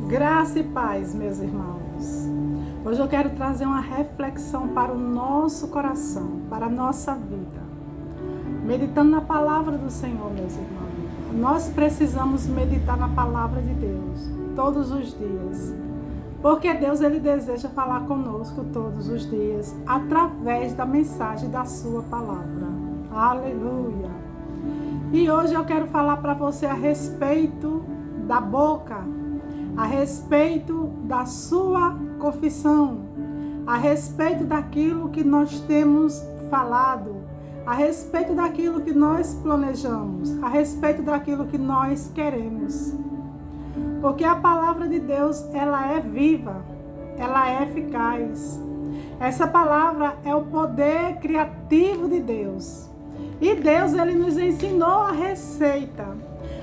Graça e paz, meus irmãos. Hoje eu quero trazer uma reflexão para o nosso coração, para a nossa vida. Meditando na palavra do Senhor, meus irmãos. Nós precisamos meditar na palavra de Deus todos os dias. Porque Deus, Ele deseja falar conosco todos os dias, através da mensagem da sua palavra. Aleluia! E hoje eu quero falar para você a respeito da boca, a respeito da sua confissão, a respeito daquilo que nós temos falado, a respeito daquilo que nós planejamos, a respeito daquilo que nós queremos. Porque a palavra de Deus, ela é viva, ela é eficaz. Essa palavra é o poder criativo de Deus. E Deus, Ele nos ensinou a receita.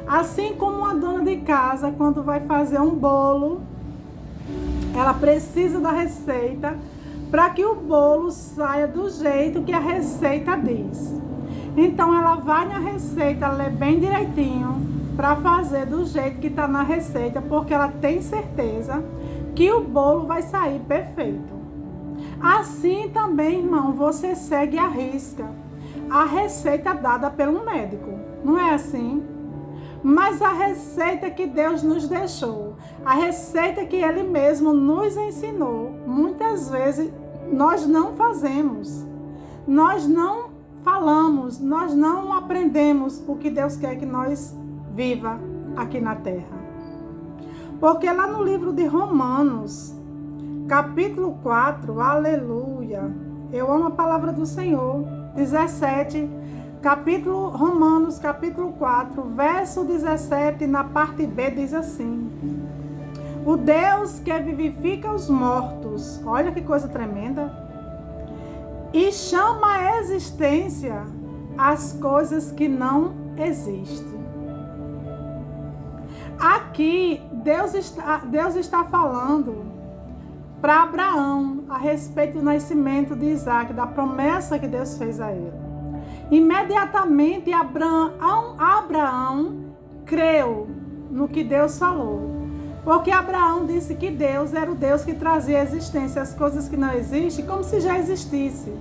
Assim como uma dona de casa, quando vai fazer um bolo, ela precisa da receita para que o bolo saia do jeito que a receita diz. Então ela vai na receita, lê bem direitinho, para fazer do jeito que está na receita, porque ela tem certeza que o bolo vai sair perfeito. Assim também, irmão, você segue à risca a receita dada pelo médico. Não é assim? Mas a receita que Deus nos deixou, a receita que Ele mesmo nos ensinou, muitas vezes nós não fazemos, nós não falamos, nós não aprendemos o que Deus quer que nós viva aqui na terra. Porque lá no livro de Romanos, capítulo 4, aleluia, eu amo a palavra do Senhor, 17, Romanos, capítulo 4, verso 17, na parte B, diz assim: o Deus que vivifica os mortos, olha que coisa tremenda, e chama à existência as coisas que não existem. Aqui, Deus está falando para Abraão a respeito do nascimento de Isaac, da promessa que Deus fez a ele. Imediatamente, Abraão creu no que Deus falou. Porque Abraão disse que Deus era o Deus que trazia à existência as coisas que não existem, como se já existissem.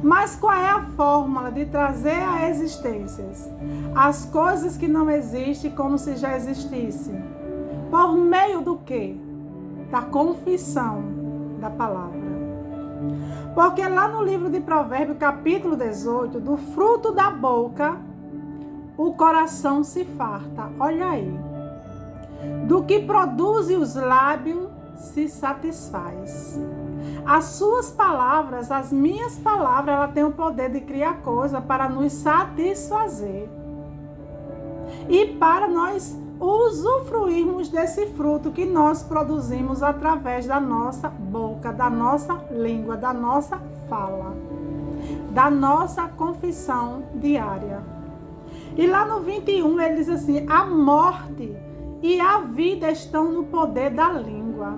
Mas qual é a fórmula de trazer à existência as coisas que não existem, como se já existissem? Por meio do quê? Da confissão da palavra. Porque lá no livro de Provérbios, capítulo 18, do fruto da boca, o coração se farta. Olha aí. Do que produzem os lábios, se satisfaz. As suas palavras, as minhas palavras, ela tem o poder de criar coisa para nos satisfazer. E para nós usufruirmos desse fruto que nós produzimos através da nossa boca, da nossa língua, da nossa fala, da nossa confissão diária. E lá no 21 ele diz assim: a morte e a vida estão no poder da língua.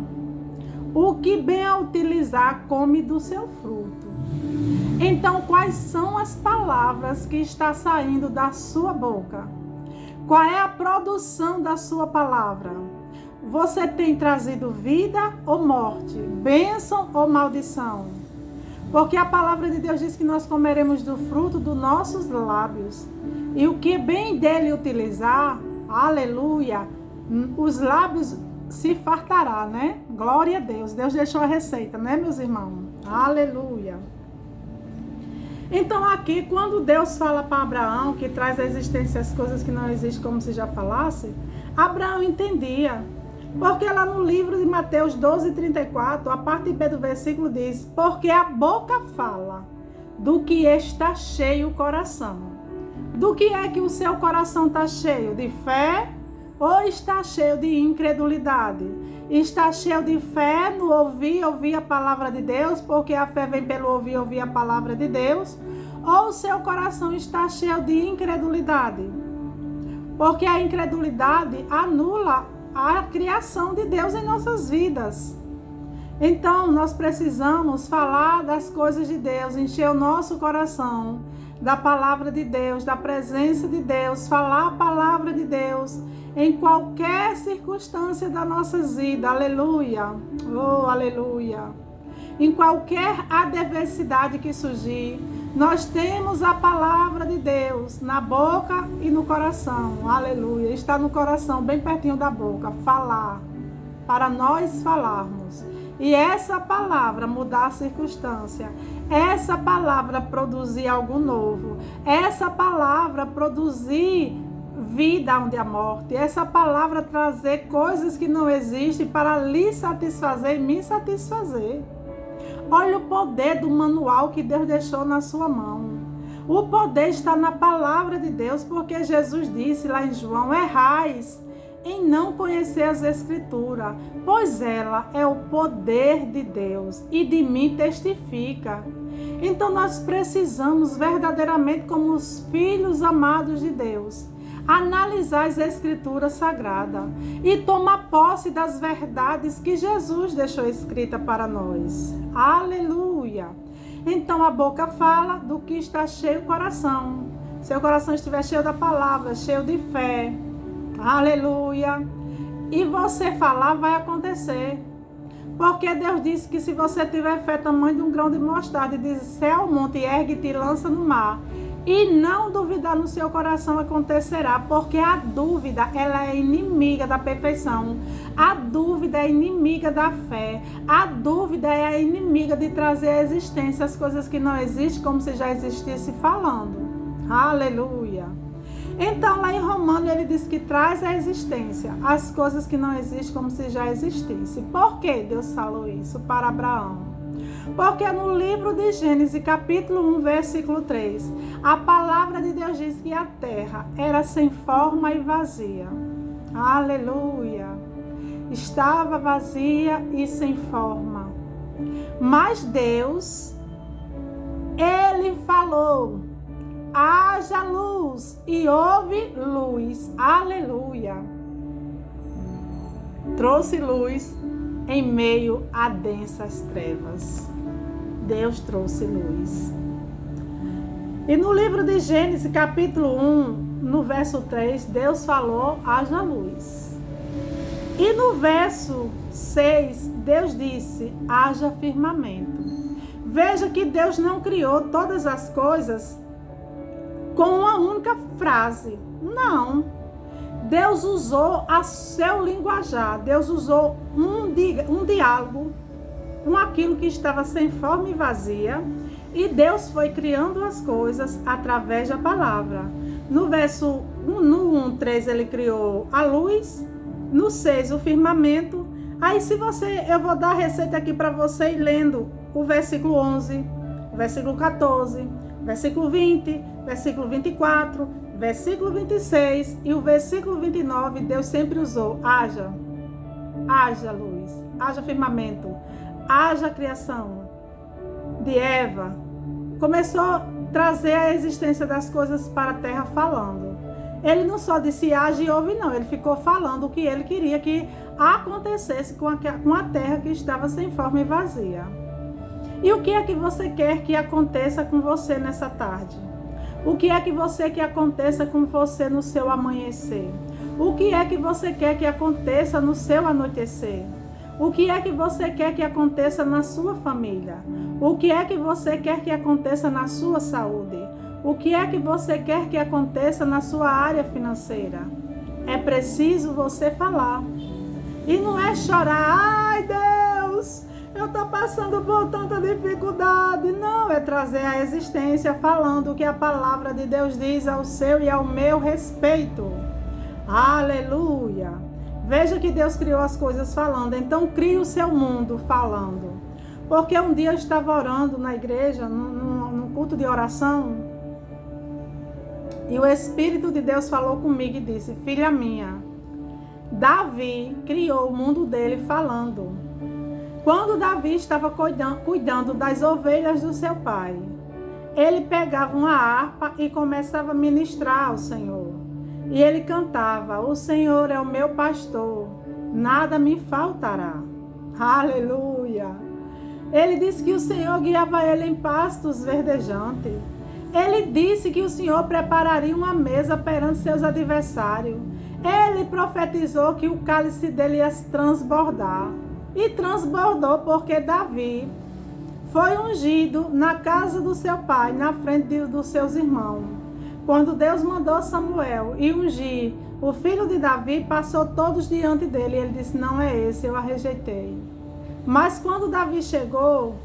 O que bem a utilizar, come do seu fruto. Então, quais são as palavras que estão saindo da sua boca? Qual é a produção da sua palavra? Você tem trazido vida ou morte? Bênção ou maldição? Porque a palavra de Deus diz que nós comeremos do fruto dos nossos lábios. E o que bem dele utilizar, aleluia, os lábios se fartará, né? Glória a Deus. Deus deixou a receita, né, meus irmãos? Aleluia. Então aqui, quando Deus fala para Abraão que traz à existência as coisas que não existem, como se já falasse, Abraão entendia. Porque lá no livro de Mateus 12:34, a parte B do versículo diz: porque a boca fala do que está cheio o coração. Do que é que o seu coração está cheio? De fé ou está cheio de incredulidade? Está cheio de fé no ouvir a palavra de Deus, porque a fé vem pelo ouvir a palavra de Deus, ou o seu coração está cheio de incredulidade? Porque a incredulidade anula a criação de Deus em nossas vidas. Então, nós precisamos falar das coisas de Deus, encher o nosso coração da palavra de Deus, da presença de Deus, falar a palavra de Deus em qualquer circunstância da nossa vida, aleluia, oh, aleluia. Em qualquer adversidade que surgir, nós temos a palavra de Deus na boca e no coração, aleluia. Está no coração, bem pertinho da boca, falar, para nós falarmos. E essa palavra mudar a circunstância, essa palavra produzir algo novo, essa palavra produzir vida onde há morte, essa palavra trazer coisas que não existem para lhe satisfazer e me satisfazer. Olha o poder do manual que Deus deixou na sua mão. O poder está na palavra de Deus, porque Jesus disse lá em João: errais em não conhecer as Escrituras, pois ela é o poder de Deus e de mim testifica. Então nós precisamos verdadeiramente, como os filhos amados de Deus, analisar as Escrituras Sagradas e tomar posse das verdades que Jesus deixou escrita para nós. Aleluia! Então a boca fala do que está cheio o coração. Se o coração estiver cheio da palavra, cheio de fé, aleluia, e você falar, vai acontecer. Porque Deus disse que se você tiver fé tamanho de um grão de mostarda e disser ao monte, ergue-te e lança no mar, e não duvidar no seu coração, acontecerá. Porque a dúvida, ela é inimiga da perfeição. A dúvida é inimiga da fé. A dúvida é a inimiga de trazer à existência as coisas que não existem, como se já existisse falando. Aleluia. Então, lá em Romanos, ele diz que traz à existência as coisas que não existem, como se já existisse. Por que Deus falou isso para Abraão? Porque no livro de Gênesis, capítulo 1, versículo 3, a palavra de Deus diz que a terra era sem forma e vazia. Aleluia! Estava vazia e sem forma. Mas Deus, Ele falou: haja luz, e houve luz. Aleluia! Trouxe luz em meio a densas trevas. Deus trouxe luz. E no livro de Gênesis, capítulo 1, no verso 3, Deus falou: haja luz. E no verso 6, Deus disse: haja firmamento. Veja que Deus não criou todas as coisas com uma única frase. Não. Deus usou a seu linguajar. Deus usou um diálogo com aquilo que estava sem forma e vazia. E Deus foi criando as coisas através da palavra. No verso 1:3 ele criou a luz. No 6 o firmamento. Aí eu vou dar a receita aqui para você ir lendo o versículo 11, o versículo 14, versículo 20, versículo 24, versículo 26 e o versículo 29. Deus sempre usou: haja luz, haja firmamento, haja criação de Eva. Começou a trazer a existência das coisas para a terra falando. Ele não só disse haja e houve, não. Ele ficou falando o que ele queria que acontecesse com a terra que estava sem forma e vazia. E o que é que você quer que aconteça com você nessa tarde? O que é que você quer que aconteça com você no seu amanhecer? O que é que você quer que aconteça no seu anoitecer? O que é que você quer que aconteça na sua família? O que é que você quer que aconteça na sua saúde? O que é que você quer que aconteça na sua área financeira? É preciso você falar. E não é chorar: ai Deus, eu estou passando por tanta dificuldade. Não, é trazer a existência falando o que a palavra de Deus diz ao seu e ao meu respeito. Aleluia! Veja que Deus criou as coisas falando, então crie o seu mundo falando. Porque um dia eu estava orando na igreja, num culto de oração, e o Espírito de Deus falou comigo e disse: filha minha, Davi criou o mundo dele falando. Quando Davi estava cuidando das ovelhas do seu pai, ele pegava uma harpa e começava a ministrar ao Senhor. E ele cantava: o Senhor é o meu pastor, nada me faltará. Aleluia! Ele disse que o Senhor guiava ele em pastos verdejantes. Ele disse que o Senhor prepararia uma mesa perante seus adversários. Ele profetizou que o cálice dele ia transbordar. E transbordou porque Davi foi ungido na casa do seu pai, na frente dos seus irmãos. Quando Deus mandou Samuel e ungir o filho de Davi, passou todos diante dele. E ele disse, não é esse, eu a rejeitei. Mas quando Davi chegou,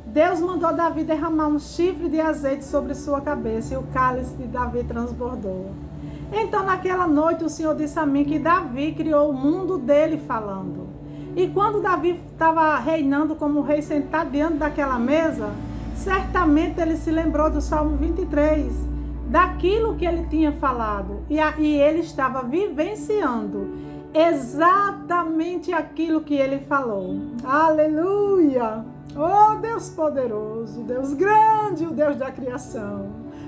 Deus mandou Davi derramar um chifre de azeite sobre sua cabeça e o cálice de Davi transbordou. Então naquela noite o Senhor disse a mim que Davi criou o mundo dele falando. E quando Davi estava reinando como rei sentado diante daquela mesa, certamente ele se lembrou do Salmo 23, daquilo que ele tinha falado. E ele estava vivenciando exatamente aquilo que ele falou. Aleluia! Oh, Deus poderoso, Deus grande, o Deus da criação,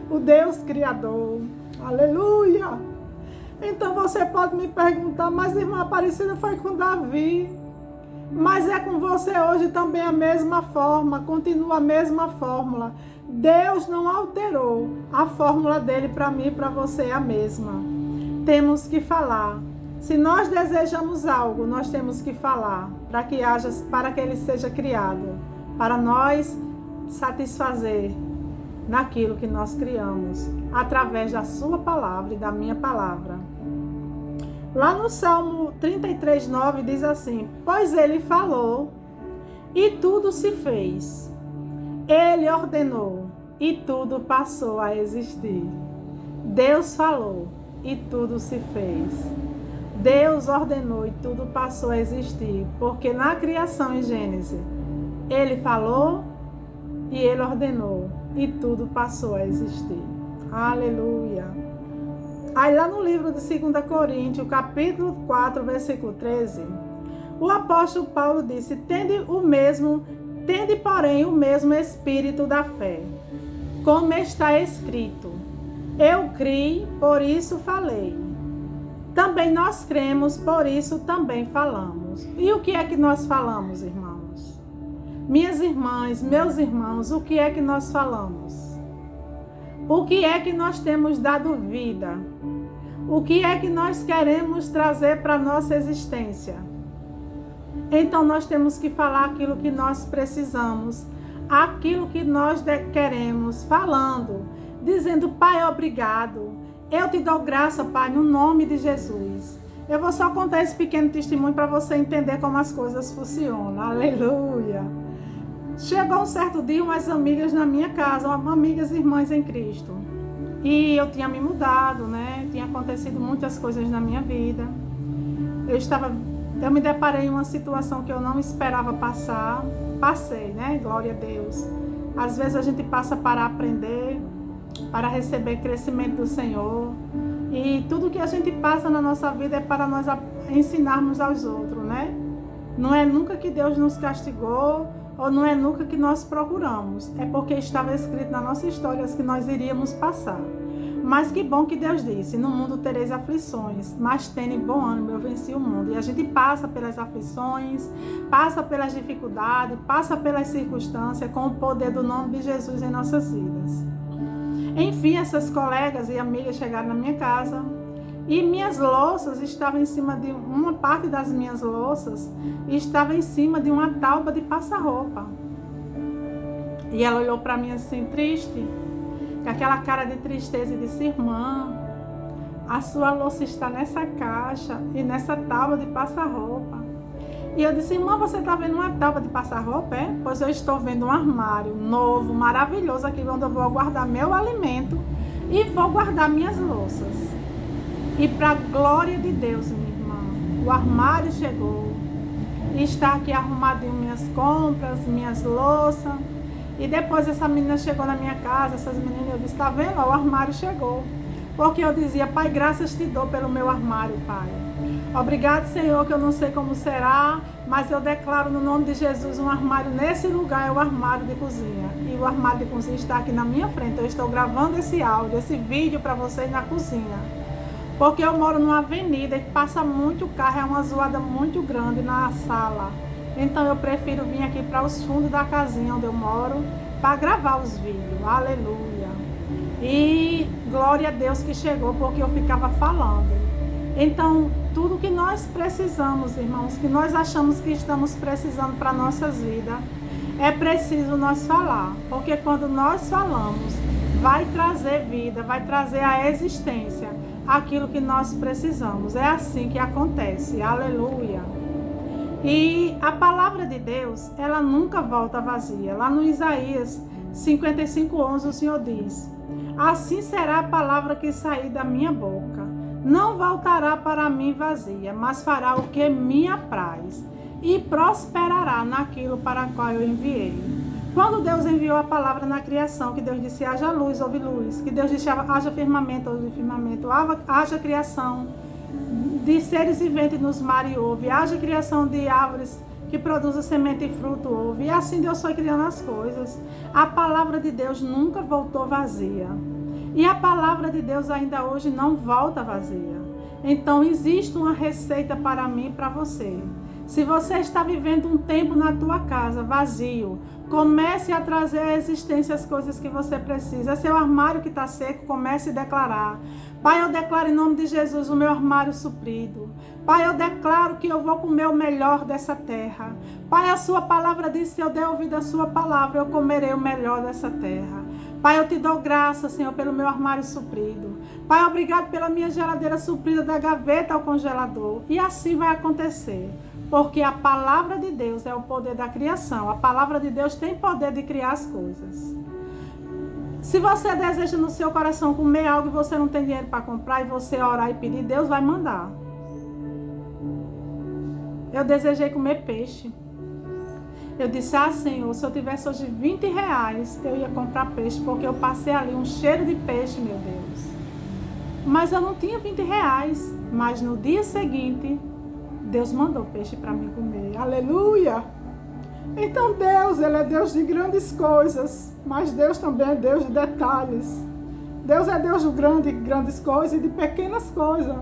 o Deus criador. Aleluia! Então você pode me perguntar, mas irmã Aparecida foi com Davi. Mas é com você hoje também a mesma forma, continua a mesma fórmula. Deus não alterou, a fórmula dele para mim e para você é a mesma. Temos que falar. Se nós desejamos algo, nós temos que falar para que ele seja criado, para nós satisfazer naquilo que nós criamos, através da sua palavra e da minha palavra. Lá no Salmo 33:9 diz assim, pois ele falou e tudo se fez. Ele ordenou e tudo passou a existir. Deus falou e tudo se fez. Deus ordenou e tudo passou a existir, porque na criação em Gênesis, ele falou e ele ordenou e tudo passou a existir. Aleluia! Aí lá no livro de 2 Coríntios, capítulo 4, versículo 13, o apóstolo Paulo disse, tende porém o mesmo espírito da fé, como está escrito, eu criei, por isso falei. Também nós cremos, por isso também falamos. E o que é que nós falamos, irmãos? Minhas irmãs, meus irmãos, o que é que nós falamos? O que é que nós temos dado vida? O que é que nós queremos trazer para a nossa existência? Então nós temos que falar aquilo que nós precisamos, aquilo que nós queremos, falando, dizendo, Pai, obrigado. Eu te dou graça, Pai, no nome de Jesus. Eu vou só contar esse pequeno testemunho para você entender como as coisas funcionam. Aleluia! Chegou um certo dia umas amigas na minha casa, amigas irmãs em Cristo. E eu tinha me mudado, né? Tinha acontecido muitas coisas na minha vida. Eu me deparei em uma situação que eu não esperava passar. Passei, né? Glória a Deus. Às vezes a gente passa para aprender, para receber crescimento do Senhor. E tudo que a gente passa na nossa vida é para nós ensinarmos aos outros, né? Não é nunca que Deus nos castigou, ou não é nunca que nós procuramos. É porque estava escrito na nossa história que nós iríamos passar. Mas que bom que Deus disse, no mundo tereis aflições, mas tende bom ânimo, eu venci o mundo. E a gente passa pelas aflições, passa pelas dificuldades, passa pelas circunstâncias, com o poder do nome de Jesus em nossas vidas. Enfim, essas colegas e amigas chegaram na minha casa e minhas louças estavam em cima de uma parte das minhas louças estava em cima de uma tauba de passar-roupa. E ela olhou para mim assim, triste, com aquela cara de tristeza e disse, irmã, a sua louça está nessa caixa e nessa tábua de passar-roupa. E eu disse, irmã, você está vendo uma tábua de passar-roupa? É? Pois eu estou vendo um armário novo, maravilhoso, aqui onde eu vou guardar meu alimento e vou guardar minhas louças. E para a glória de Deus, minha irmã, o armário chegou e está aqui arrumadinho minhas compras, minhas louças. E depois essa menina chegou na minha casa, essas meninas, eu disse, tá vendo? O armário chegou. Porque eu dizia, Pai, graças te dou pelo meu armário, Pai. Obrigado, Senhor, que eu não sei como será, mas eu declaro no nome de Jesus um armário nesse lugar, é o armário de cozinha. E o armário de cozinha está aqui na minha frente. Eu estou gravando esse áudio, esse vídeo para vocês na cozinha. Porque eu moro numa avenida e passa muito carro, é uma zoada muito grande na sala. Então eu prefiro vir aqui para os fundos da casinha onde eu moro para gravar os vídeos. Aleluia. E glória a Deus que chegou, porque eu ficava falando. Então, tudo que nós precisamos, irmãos, que nós achamos que estamos precisando para nossas vidas, é preciso nós falar, porque quando nós falamos, vai trazer vida, vai trazer a existência, aquilo que nós precisamos. É assim que acontece, aleluia. E a palavra de Deus, ela nunca volta vazia. Lá no Isaías 55:11, o Senhor diz: assim será a palavra que sair da minha boca. Não voltará para mim vazia, mas fará o que me apraz e prosperará naquilo para qual eu enviei. Quando Deus enviou a palavra na criação, que Deus disse haja luz, houve luz, que Deus disse haja firmamento, houve firmamento, haja criação de seres viventes nos mares, houve, haja criação de árvores que produzem semente e fruto, houve, e assim Deus foi criando as coisas. A palavra de Deus nunca voltou vazia. E a palavra de Deus ainda hoje não volta vazia. Então existe uma receita para mim e para você. Se você está vivendo um tempo na tua casa vazio, comece a trazer à existência as coisas que você precisa. É seu armário que está seco, comece a declarar: Pai, eu declaro em nome de Jesus o meu armário suprido. Pai, eu declaro que eu vou comer o melhor dessa terra. Pai, a sua palavra diz: se eu der ouvido à sua palavra, eu comerei o melhor dessa terra. Pai, eu te dou graça, Senhor, pelo meu armário suprido. Pai, obrigado pela minha geladeira suprida da gaveta ao congelador. E assim vai acontecer. Porque a palavra de Deus é o poder da criação. A palavra de Deus tem poder de criar as coisas. Se você deseja no seu coração comer algo e você não tem dinheiro para comprar, e você orar e pedir, Deus vai mandar. Eu desejei comer peixe. Eu disse: Senhor, se eu tivesse hoje 20 reais, eu ia comprar peixe, porque eu passei ali um cheiro de peixe, meu Deus. Mas eu não tinha 20 reais. Mas no dia seguinte, Deus mandou peixe para mim comer. Aleluia! Então Deus, Ele é Deus de grandes coisas, mas Deus também é Deus de detalhes. Deus é Deus de grandes coisas e de pequenas coisas.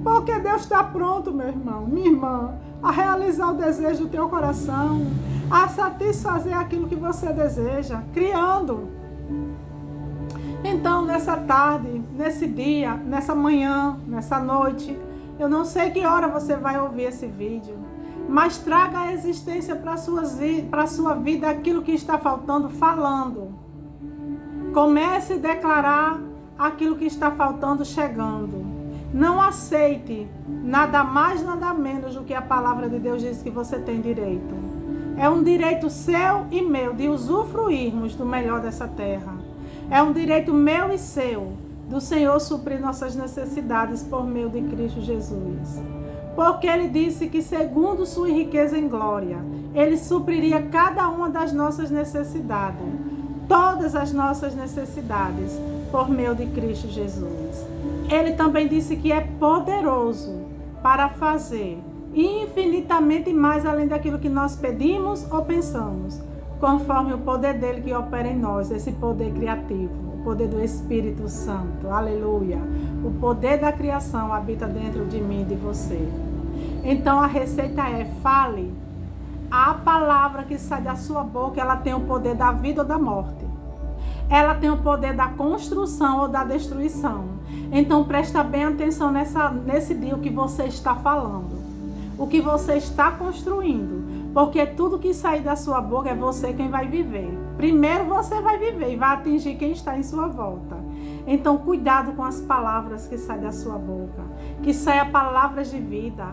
Porque Deus está pronto, meu irmão, minha irmã, a realizar o desejo do teu coração, a satisfazer aquilo que você deseja, criando. Então, nessa tarde, nesse dia, nessa manhã, nessa noite, eu não sei que hora você vai ouvir esse vídeo, mas traga a existência para a sua vida aquilo que está faltando, falando. Comece a declarar aquilo que está faltando, chegando. Não aceite nada mais, nada menos do que a palavra de Deus diz que você tem direito. É um direito seu e meu de usufruirmos do melhor dessa terra. É um direito meu e seu do Senhor suprir nossas necessidades por meio de Cristo Jesus. Porque Ele disse que segundo sua riqueza em glória, Ele supriria cada uma das nossas necessidades. Todas as nossas necessidades por meio de Cristo Jesus. Ele também disse que é poderoso para fazer infinitamente mais além daquilo que nós pedimos ou pensamos, conforme o poder dele que opera em nós, esse poder criativo, o poder do Espírito Santo, aleluia. O poder da criação habita dentro de mim e de você. Então a receita é: fale. A palavra que sai da sua boca, ela tem o poder da vida ou da morte. Ela tem o poder da construção ou da destruição. Então presta bem atenção nesse dia o que você está falando, o que você está construindo, porque tudo que sair da sua boca é você quem vai viver. Primeiro você vai viver e vai atingir quem está em sua volta. Então cuidado com as palavras que saem da sua boca, que saia palavras de vida,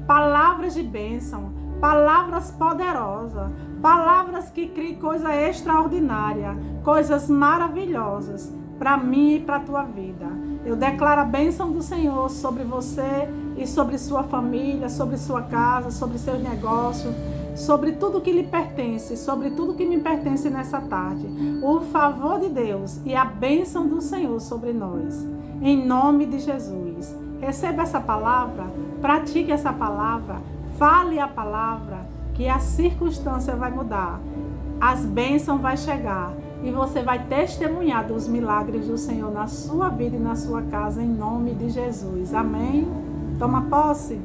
palavras de bênção, palavras poderosas, palavras que criem coisa extraordinária, coisas maravilhosas para mim e para a tua vida. Eu declaro a bênção do Senhor sobre você e sobre sua família, sobre sua casa, sobre seus negócios, sobre tudo que lhe pertence, sobre tudo que me pertence nessa tarde. O favor de Deus e a bênção do Senhor sobre nós. Em nome de Jesus. Receba essa palavra, pratique essa palavra, fale a palavra, que a circunstância vai mudar, as bênçãos vão chegar e você vai testemunhar dos milagres do Senhor na sua vida e na sua casa, em nome de Jesus. Amém? Toma posse.